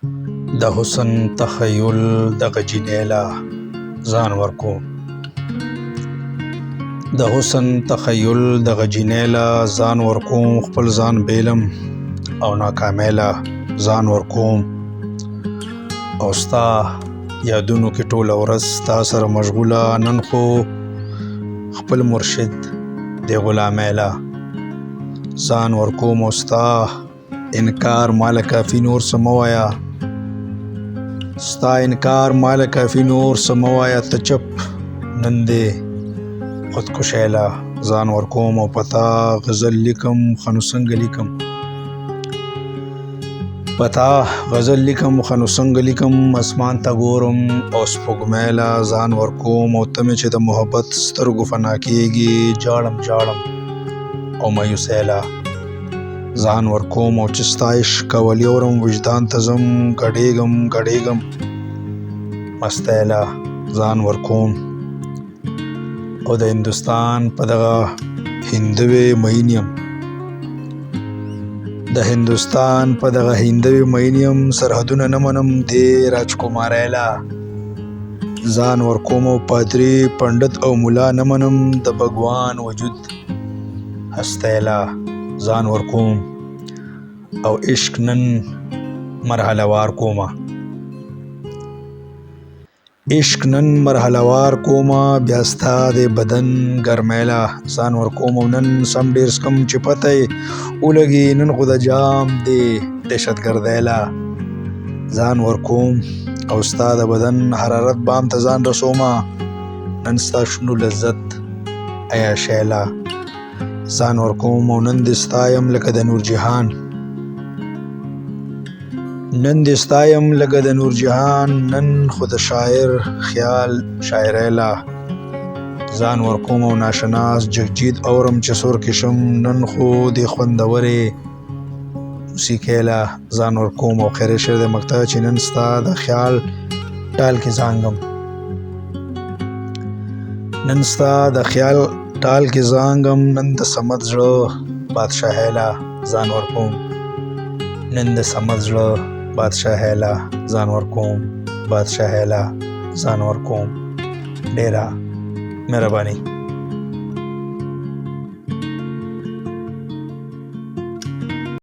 د حسن تخیل دغه جینۍ ځان ورکوم. د حسن تخیل دغه جینۍ ځان ورکوم، خپل ځان بیلم او ناکامۍ ځان ورکوم. او ستا یادونو کې ټوله ورځ ستا سره مشغوله، نن خو خپل مرشد د غلامۍ ځان ورکوم. او ستا انکار ماله کافي نور څه مه وایه، ستا انکار ماله کافي نور څه مه وایه، ته چپ نن دې خودکشۍ ځان ورکوم. او پتا غزل لیکم خو نو څنګه لیکم، پتا غزل لیکم خو نو څنګه لیکم، اسمان ته ګورم او سپوږمۍ ځان ورکوم. او ته مې چې د محبت سترګو فنا کېږي، جاړم او مایوسۍ ځان ورکوم. او چې ستا عشق قولي اورم وجدان ته ځم، ګډېږم مستۍ ځان ورکوم. او د هندوستان په دغه هندوې مین یم، د هندوستان په دغه هندوې مین یم، سرحدونه نه منم دې راجکمارۍ ځان ورکوم. او پادري پنډت او ملا نه منم، د بګوان وجود هستۍ ځان ورکوم. او عشق نن مرحله وار کومه، عشق نن مرحله وار کومه، بیا ستا د بدن ګرمۍ ځان ورکوم. او نن سم ډېر څکم چې پته یې ولګي، نن خو د جام د دهشتګردۍ ځان ورکوم. او ستا د بدن حرارت بام ته ځان رسومه، نن ستا شنو لذت عیاشۍ ځان ورکوم. او نن دې ستایم لکه د نور جهان، نن دې ستایم لکه د نور جهان، نن خو د شاعر خیال شاعرۍ ځان ورکوم. او ناشناس جگجیت اورم چې سور کې شم، نن خو دې خوندورې موسیقۍ ځان ورکوم. او خیر شعر د مقطع چې نن ستا د خیال ټال کې زانګم، نن ستا د خیال ټال کې زانګم، نن د صمد زړه بادشاهۍ ځان ورکوم، نن د صمد زړه بادشاهۍ ځان ورکوم، بادشاهۍ ځان ورکوم. ډېره مهرباني.